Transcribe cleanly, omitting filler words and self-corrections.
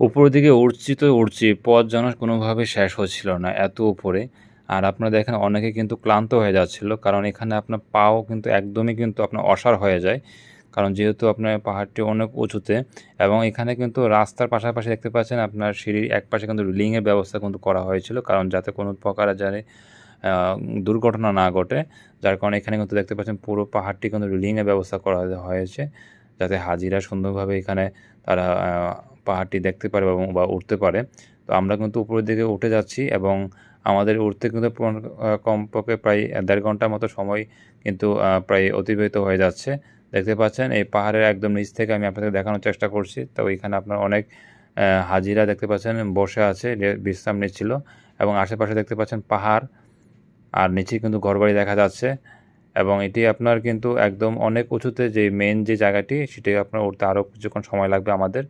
উপরের দিকে উঠছি তো উঠছি, পথ যেন কোনোভাবে শেষ হচ্ছিল না, এত উপরে। আর আপনারা দেখেন অনেকে কিন্তু ক্লান্ত হয়ে যাচ্ছিল, কারণ এখানে আপনার পাও কিন্তু একদমই কিন্তু আপনার অসাড় হয়ে যায়, কারণ যেহেতু আপনার পাহাড়টি অনেক উঁচুতে। এবং এখানে কিন্তু রাস্তার পাশাপাশি দেখতে পাচ্ছেন আপনার সিঁড়ির এক পাশে কিন্তু রেলিংয়ের ব্যবস্থা কিন্তু করা হয়েছিল, কারণ যাতে কোনো প্রকার জানি দুর্ঘটনা না ঘটে। যার কারণে এখানে কিন্তু দেখতে পাচ্ছেন পুরো পাহাড়টি কিন্তু রেলিংয়ের ব্যবস্থা করা হয়েছে, যাতে হাজিরা সুন্দরভাবে এখানে তারা পাহাড়টি দেখতে পারে এবং বা উঠতে পারে। তো আমরা কিন্তু উপরের দিকে উঠে যাচ্ছি এবং আমাদের উঠতে কিন্তু কমপক্ষে প্রায় ১.৫ ঘন্টার মতো সময় কিন্তু প্রায় অতিবাহিত হয়ে যাচ্ছে। দেখতে পাচ্ছেন এই পাহাড়ের একদম নিচ থেকে আমি আপনাদের দেখানোর চেষ্টা করছি। তো এখানে আপনার অনেক হাজিরা দেখতে পাচ্ছেন বসে আছে, বিশ্রাম নিচ্ছিল। এবং আশেপাশে দেখতে পাচ্ছেন পাহাড়, আর নিচে কিন্তু ঘরবাড়ি দেখা যাচ্ছে। এবং এটি আপনার কিন্তু একদম অনেক উঁচুতে, যে মেইন যে জায়গাটি, সেটি আপনার উঠতে আরও কিছুক্ষণ সময় লাগবে আমাদের।